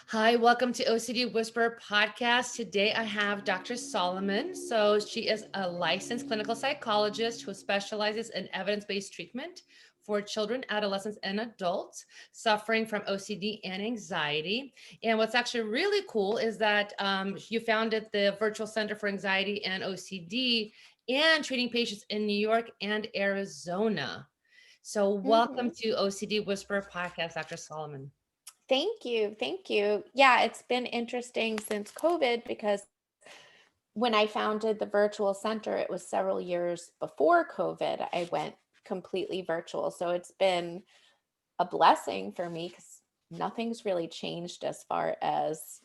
Hi, welcome to OCD Whisperer Podcast. Today I have Dr. Solomon. So she is a licensed clinical psychologist who specializes in evidence-based treatment for children, adolescents, and adults suffering from OCD and anxiety. And what's actually really cool is that you founded the Virtual Center for Anxiety and OCD and treating patients in New York and Arizona. So welcome hmm to OCD Whisperer Podcast, Dr. Solomon. Thank you. Thank you. Yeah, it's been interesting since COVID because when I founded the virtual center, it was several years before COVID. I went completely virtual. So it's been a blessing for me because nothing's really changed as far as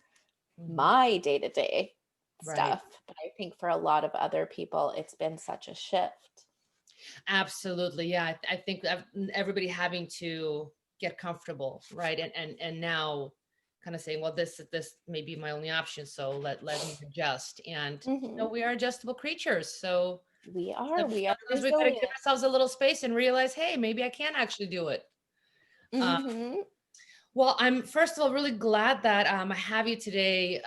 Mhm. my day to day Right. stuff. But I think for a lot of other people, it's been such a shift. Absolutely. Yeah. I think that everybody having to get comfortable, right? And now kind of saying, well, this may be my only option. So let me adjust. And hmm we are adjustable creatures. So we are sometimes we gotta give resilient. ourselves a little space and realize, hey, maybe I can actually do it. Uh, hmm well, I'm first of all really glad that I have you today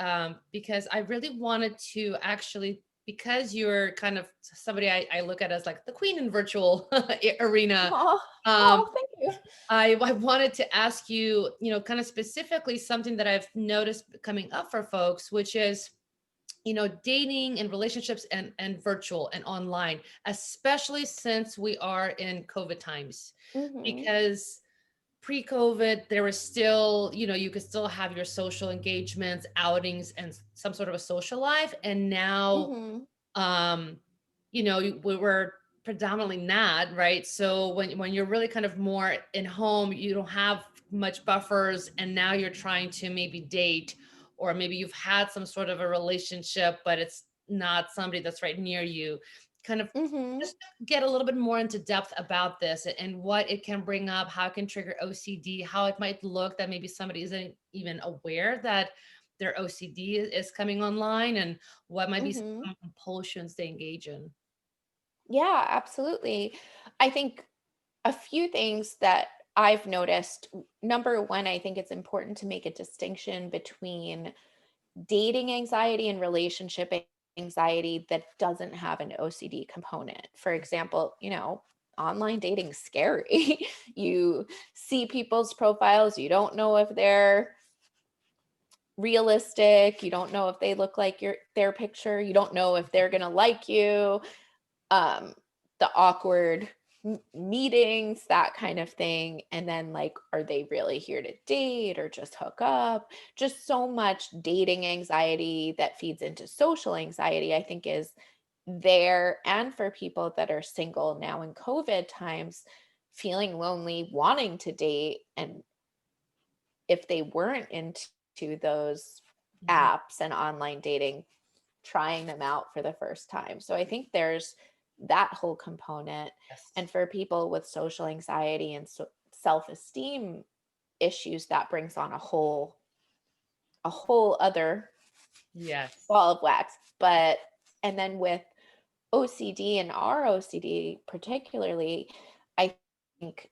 because I really wanted to actually, because you're kind of somebody I look at as like the queen in virtual arena. Oh, Um, oh, thank you. I wanted to ask you, kind of specifically something that I've noticed coming up for folks, which is, dating and relationships and virtual and online, especially since we are in COVID times, hmm because pre-COVID, there was still, you could still have your social engagements, outings, and some sort of a social life. And now, hmm um, we were predominantly not, right? So when you're really kind of more in home, you don't have much buffers, and now you're trying to maybe date, or maybe you've had some sort of a relationship, but it's not somebody that's right near you. Kind of hmm just get a little bit more into depth about this and what it can bring up, how it can trigger OCD, how it might look that maybe somebody isn't even aware that their OCD is coming online, and what might be hmm some compulsions they engage in. Yeah, absolutely. I think a few things that I've noticed. Number one, I think it's important to make a distinction between dating anxiety and relationship anxiety that doesn't have an OCD component. For example, online dating's scary. You see people's profiles, you don't know if they're realistic, you don't know if they look like their picture, you don't know if they're going to like you. um the awkward meetings, that kind of thing, and then like, are they really here to date or just hook up? Just so much dating anxiety that feeds into social anxiety, I think, is there. And for people that are single now in COVID times, feeling lonely, wanting to date, and if they weren't into those Mhm. apps and online dating, trying them out for the first time. So I think there's that whole component. Yes. And for people with social anxiety and self-esteem issues, that brings on a whole other Yes. ball of wax. But and then with OCD and our OCD particularly, I think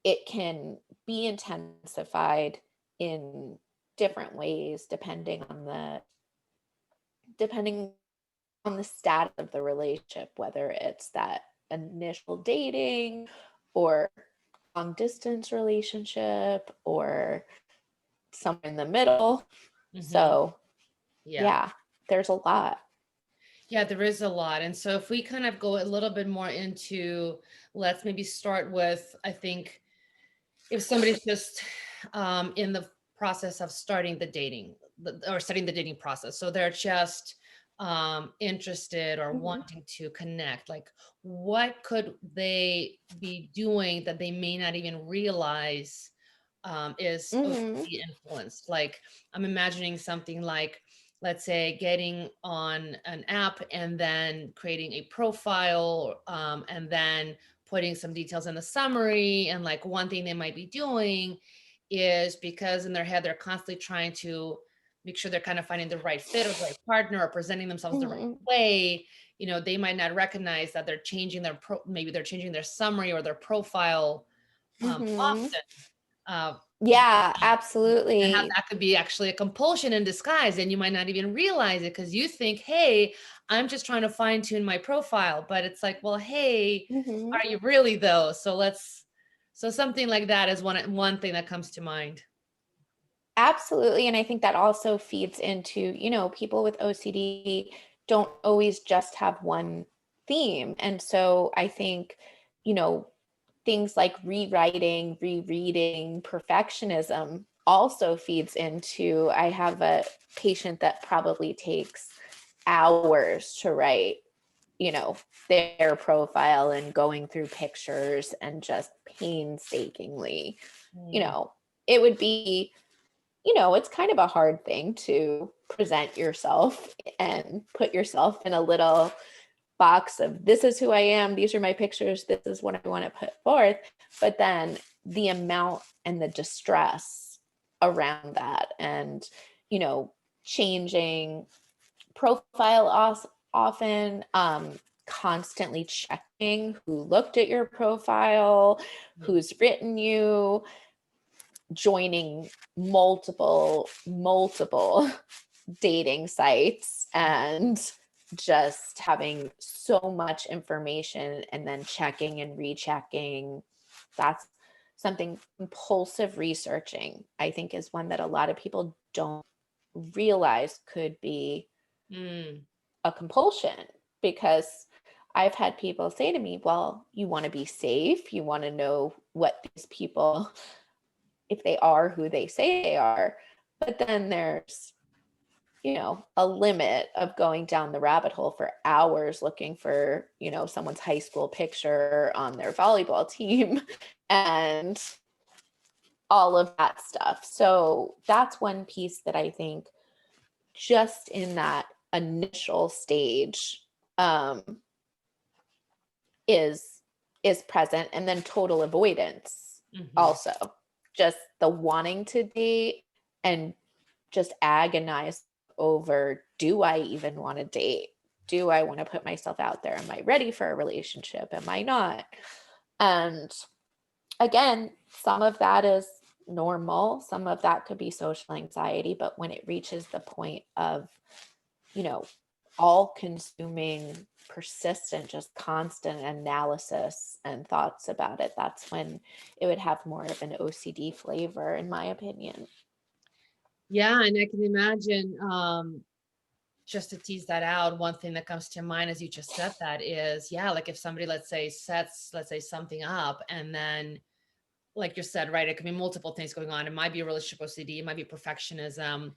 it can be intensified in different ways depending on the status of the relationship, whether it's that initial dating or long distance relationship or somewhere in the middle. Hmm. So, Yeah. yeah, there's a lot. Yeah, there is a lot. And so if we kind of go a little bit more into, let's maybe start with, I think, if somebody's just in the process of starting the dating or starting the dating process, so they're just interested or Mhm, wanting to connect, like what could they be doing that they may not even realize is mhm, OCD influenced? Like I'm imagining something like, let's say, getting on an app and then creating a profile, and then putting some details in the summary. And like one thing they might be doing is, because in their head they're constantly trying to make sure they're kind of finding the right fit or the right partner or presenting themselves the right mhm, way. They might not recognize that they're changing maybe they're changing their summary or their profile mhm, often. Yeah, And how absolutely. that could be actually a compulsion in disguise, and you might not even realize it because you think, hey, I'm just trying to fine tune my profile. But it's like, well, hey, Mhm. are you really though? So something like that is one thing that comes to mind. Absolutely. And I think that also feeds into, people with OCD don't always just have one theme. And so I think, you know, things like rewriting, rereading, perfectionism also feeds into. I have a patient that probably takes hours to write, you know, their profile and going through pictures and just painstakingly, you Mm. know, it would be, it's kind of a hard thing to present yourself and put yourself in a little box of this is who I am, these are my pictures, this is what I want to put forth. But then the amount and the distress around that, and, changing profile often, constantly checking who looked at your profile, who's written you, joining multiple dating sites, and just having so much information and then checking and rechecking. That's something. Compulsive researching, I think, is one that a lot of people don't realize could be Mm. a compulsion, because I've had people say to me, well, you want to be safe, you want to know what these people, if they are who they say they are. But then there's, a limit of going down the rabbit hole for hours looking for, someone's high school picture on their volleyball team and all of that stuff. So that's one piece that I think, just in that initial stage, um, is present. And then total avoidance Mhm. also, just the wanting to date and just agonize over, do I even want to date? Do I want to put myself out there? Am I ready for a relationship? Am I not? And again, some of that is normal. Some of that could be social anxiety. But when it reaches the point of, you know, all consuming, persistent, just constant analysis and thoughts about it, that's when it would have more of an OCD flavor, in my opinion. Yeah, and I can imagine, just to tease that out, one thing that comes to mind as you just said that is, yeah, like if somebody, let's say, sets, let's say, something up, and then, like you said, right, it could be multiple things going on. It might be a relationship OCD, it might be perfectionism,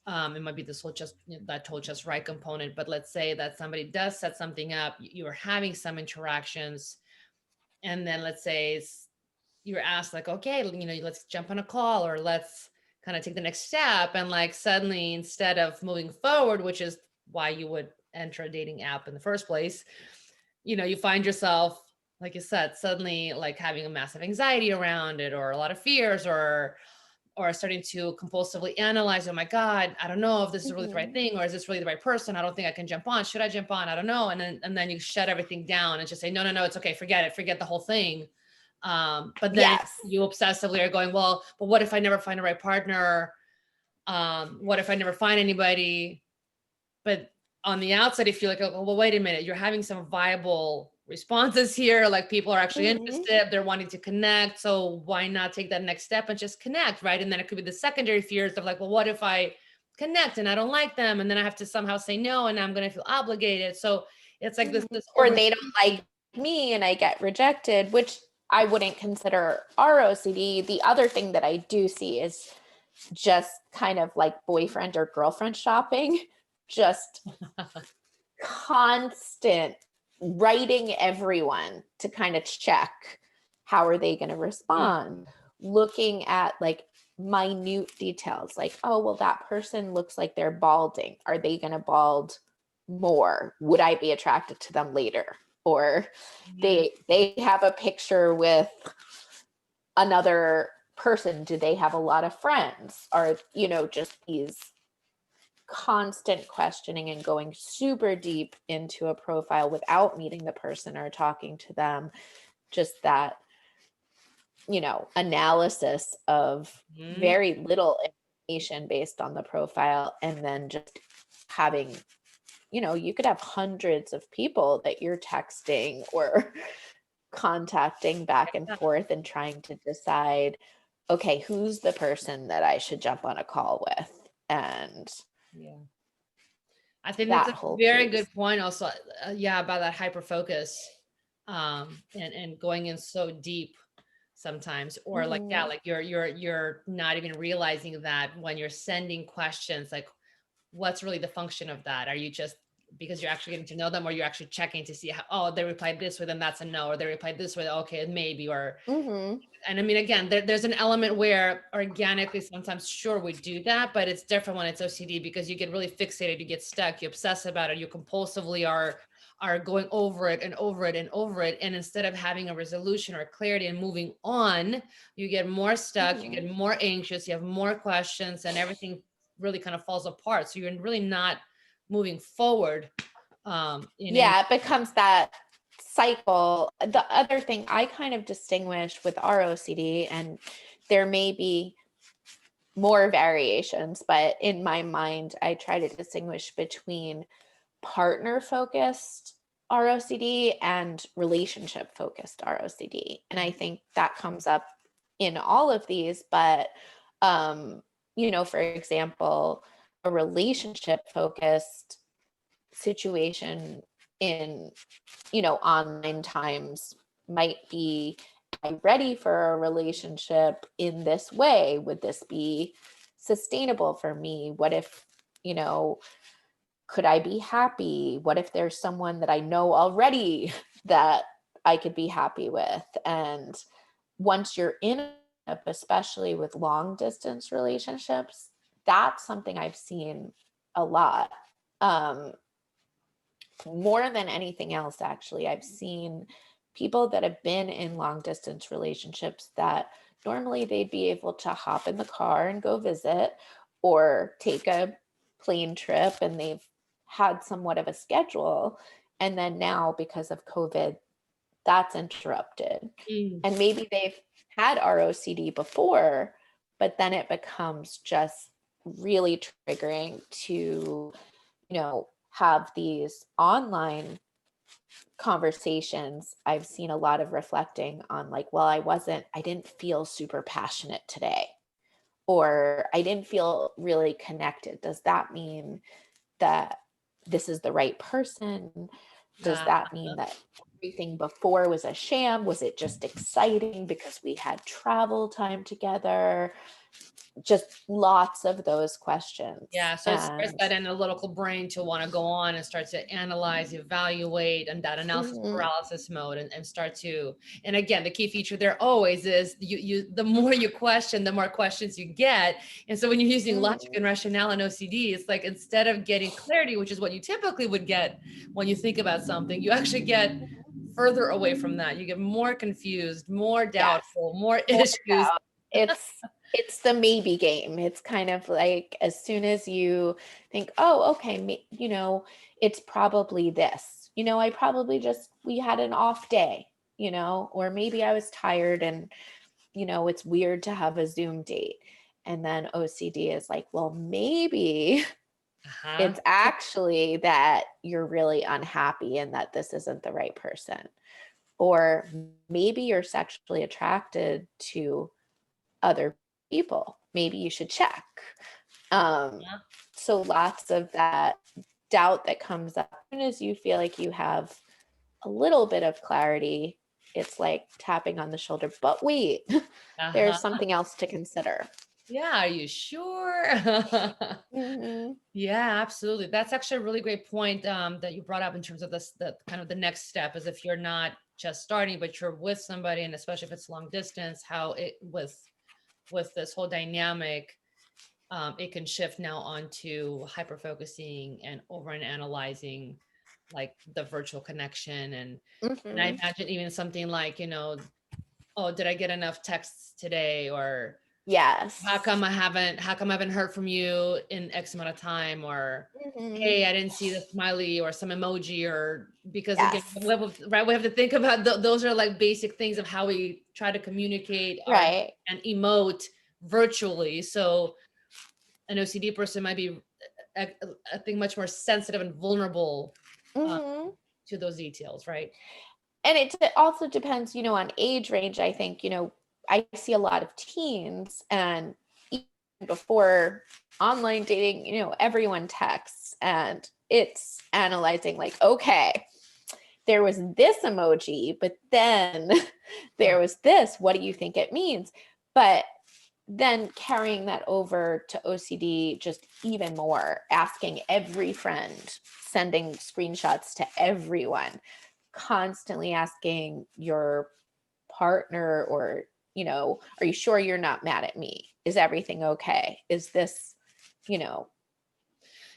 it might be this whole just, that whole just right component. But let's say that somebody does set something up, you're having some interactions, and then let's say you're asked like, okay, let's jump on a call, or let's kind of take the next step. And like suddenly, instead of moving forward, which is why you would enter a dating app in the first place, you find yourself, like you said, suddenly like having a massive anxiety around it, or a lot of fears, or starting to compulsively analyze, oh my God, I don't know if this is really the right Mhm. thing, or is this really the right person? I don't think I can jump on. Should I jump on? I don't know. And then you shut everything down and just say, no, no, no, it's okay. Forget it. Forget the whole thing. But then Yes. you obsessively are going, well, but what if I never find the right partner? What if I never find anybody? But on the outside, you feel like, oh, well, wait a minute, you're having some viable responses here. Like people are actually Mhm. interested, they're wanting to connect. So why not take that next step and just connect, right? And then it could be the secondary fears of like, well, what if I connect and I don't like them, and then I have to somehow say no, and I'm going to feel obligated. So it's like this Mhm. this Or they don't overthinking. like me and I get rejected, which I wouldn't consider our OCD. The other thing that I do see is just kind of like boyfriend or girlfriend shopping, just constant writing everyone to kind of check how are they going to respond, looking at like minute details, like, oh, well, that person looks like they're balding, are they going to bald more, would I be attracted to them later, or Mhm. they have a picture with another person, do they have a lot of friends, or just these constant questioning and going super deep into a profile without meeting the person or talking to them. Just that analysis of Mhm. very little information based on the profile, and then just having, you could have hundreds of people that you're texting or contacting back and forth and trying to decide, okay, who's the person that I should jump on a call with? And Yeah. I think that's that a whole very piece. good point also. Yeah, about that hyper focus, and going in so deep sometimes, or like, yeah, Mhm. like you're not even realizing that when you're sending questions, like what's really the function of that? Are you just because you're actually getting to know them, or you're actually checking to see how, oh, they replied this way, then that's a no, or they replied this way, okay, maybe, or, Mhm. and I mean, again, there's an element where organically sometimes, sure, we do that, but it's different when it's OCD because you get really fixated, you get stuck, you obsess about it, you compulsively are going over it and over it and over it. And instead of having a resolution or clarity and moving on, you get more stuck, you Mhm. get more anxious, you have more questions, and everything really kind of falls apart. So you're really not moving forward in any. Yeah, it becomes that cycle. The other thing I kind of distinguish with our OCD, and there may be more variations, but in my mind, I try to distinguish between partner focused ROCD and relationship focused ROCD. And I think that comes up in all of these, but for example, a relationship focused situation in, online times might be, am I ready for a relationship in this way? Would this be sustainable for me? What if, you know, could I be happy? What if there's someone that I know already that I could be happy with? And once you're in it, especially with long distance relationships, that's something I've seen a lot. Um, More than anything else, actually, I've seen people that have been in long distance relationships that normally they'd be able to hop in the car and go visit or take a plane trip, and they've had somewhat of a schedule. And then now, because of COVID, that's interrupted. Mm. And maybe they've had ROCD before, but then it becomes just really triggering to, have these online conversations. I've seen a lot of reflecting on, like, well, I didn't feel super passionate today, or I didn't feel really connected. Does that mean that this is the right person? Does Uh, that mean that everything before was a sham? Was it just exciting because we had travel time together? Just lots of those questions. Yeah, so it starts And that analytical brain to want to go on and start to analyze, evaluate, and that analysis mhm, paralysis mode, and start to, and again, the key feature there always is the more you question, the more questions you get. And so when you're using logic mhm, and rationale and OCD, it's like instead of getting clarity, which is what you typically would get when you think about something, you actually get further away from that. You get more confused, more yes, doubtful, more more issues. doubt. It's the maybe game. It's kind of like, as soon as you think, oh, okay, it's probably this. I probably just, we had an off day, or maybe I was tired, and it's weird to have a Zoom date. And then OCD is like, well, maybe Uh-huh. it's actually that you're really unhappy and that this isn't the right person. Or maybe you're sexually attracted to other people. Maybe you should check. Um, so lots of that doubt that comes up as soon as you feel like you have a little bit of clarity. It's like tapping on the shoulder, but wait, there's Uh-huh. something else to consider. Yeah, are you sure? Mhm. Yeah, absolutely. That's actually a really great point that you brought up in terms of this, the kind of the next step is if you're not just starting, but you're with somebody, and especially if it's long distance, how it with this whole dynamic, it can shift now onto hyper focusing and over and analyzing like the virtual connection, and I Mhm. imagine even something like, oh, did I get enough texts today, or Yes. how come I haven't heard from you in X amount of time, or hey, I didn't see the smiley or some emoji, or because again, Yes. right, we have to think about those are like basic things of how we try to communicate our Right. and emote virtually. So an OCD person might be, I, I think, much more sensitive and vulnerable uh, Hmm. to those details, right? And it also depends, on age range. I think, I see a lot of teens, and even before online dating, everyone texts and it's analyzing like, okay, there was this emoji, but then Yeah. there was this. What do you think it means? But then carrying that over to OCD, just even more, asking every friend, sending screenshots to everyone, constantly asking your partner, or, are you sure you're not mad at me? Is everything okay? Is this,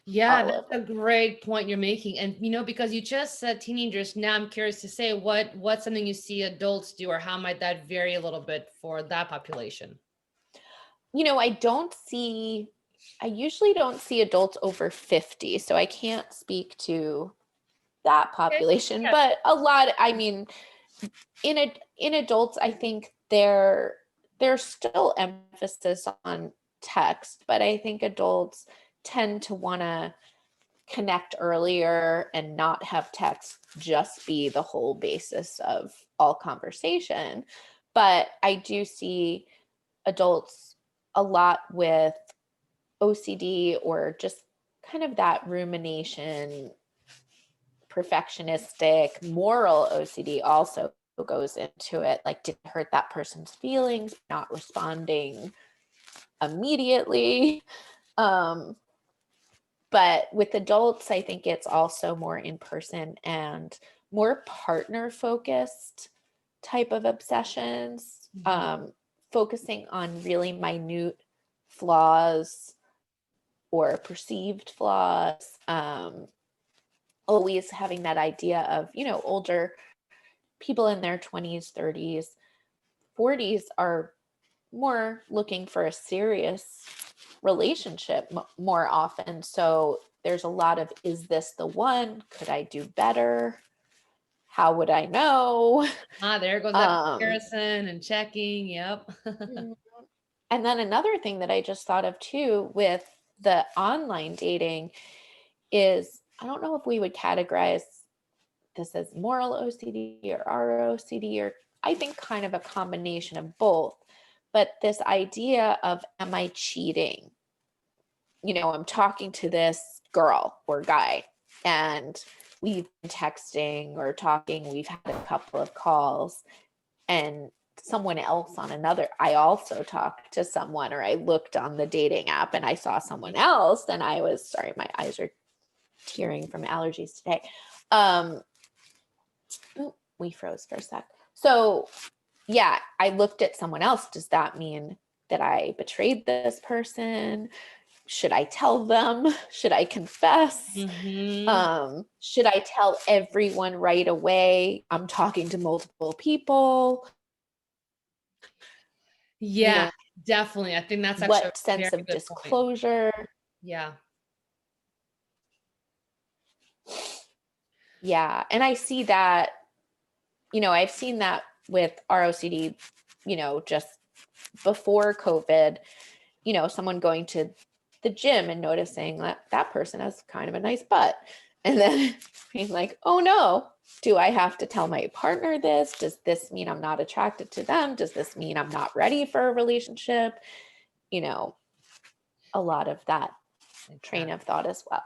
Yeah, all that's of a it. great point you're making. And because you just said teenagers, now I'm curious to say what's something you see adults do, or how might that vary a little bit for that population? I usually don't see adults over 50, so I can't speak to that Okay. population, Yeah. but a lot, I mean, in adults, I think there's still emphasis on text, but I think adults tend to want to connect earlier and not have text just be the whole basis of all conversation. But I do see adults a lot with OCD, or just kind of that rumination, perfectionistic, moral OCD also goes into it. Like, did it hurt that person's feelings, not responding immediately? Um, but with adults, I think it's also more in person and more partner focused type of obsessions, Mhm. focusing on really minute flaws or perceived flaws. Always having that idea of, older people in their 20s, 30s, 40s are more looking for a serious relationship more often. So there's a lot of, is this the one? Could I do better? How would I know? There goes that Um, comparison and checking. Yep. mm, and then another thing that I just thought of too with the online dating is, I don't know if we would categorize this as moral OCD or ROCD, or I think kind of a combination of both. But this idea of, am I cheating? I'm talking to this girl or guy, and we've been texting or talking, we've had a couple of calls, and someone else on another, I also talked to someone, or I looked on the dating app and I saw someone else, and I was, sorry, my eyes are tearing from allergies today. Um, we froze for a sec. So yeah, I looked at someone else. Does that mean that I betrayed this person? Should I tell them? Should I confess? Hmm. Should I tell everyone right away? I'm talking to multiple people. You Yeah, know, definitely. I think that's actually what a very sense of good point. disclosure? Yeah. Yeah. And I see that, I've seen that with ROCD, just before COVID, someone going to the gym and noticing that that person has kind of a nice butt. And then being like, oh no, do I have to tell my partner this? Does this mean I'm not attracted to them? Does this mean I'm not ready for a relationship? You know, a lot of that train Exactly. of thought as well.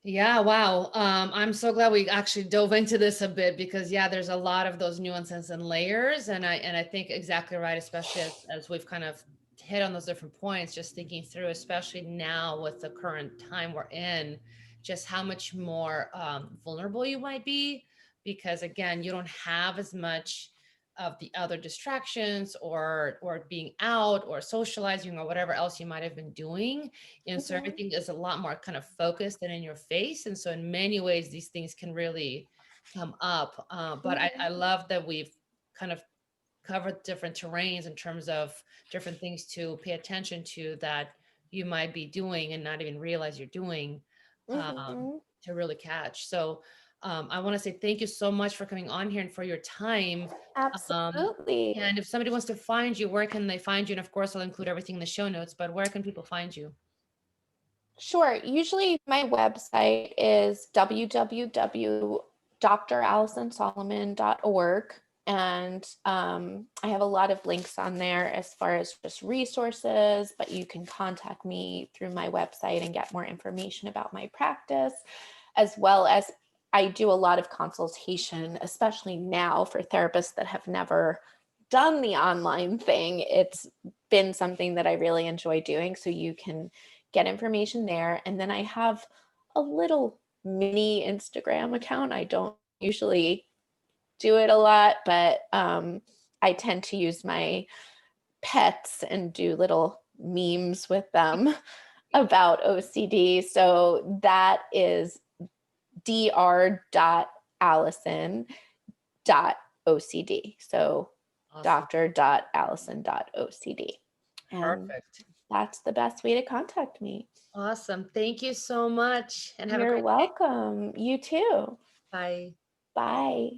Yeah, wow. I'm so glad we actually dove into this a bit, because yeah, there's a lot of those nuances and layers. And I think exactly right, especially as we've kind of hit on those different points, just thinking through, especially now with the current time we're in, just how much more vulnerable you might be, because again, you don't have as much of the other distractions, or being out or socializing or whatever else you might have been doing. And so Mhm. everything is a lot more kind of focused and in your face. And so in many ways, these things can really come up. But I Mhm. love that we've kind of covered different terrains in terms of different things to pay attention to, that you might be doing and not even realize you're doing, Mhm. to really catch. So I want to say thank you so much for coming on here and for your time. Um, Absolutely. and if somebody wants to find you, where can they find you? And of course, I'll include everything in the show notes, but where can people find you? Sure. Usually my website is www.drallisonsolomon.org. And I have a lot of links on there as far as just resources, but you can contact me through my website and get more information about my practice, as well as I do a lot of consultation, especially now for therapists that have never done the online thing. It's been something that I really enjoy doing. So you can get information there. And then I have a little mini Instagram account. I don't usually do it a lot, but I tend to use my pets and do little memes with them about OCD. So that is dr.allison.ocd. So Awesome. dr.allison.ocd. And Perfect. that's the best way to contact me. Awesome. Thank you so much and have a You're great day. welcome. You too. Bye. Bye.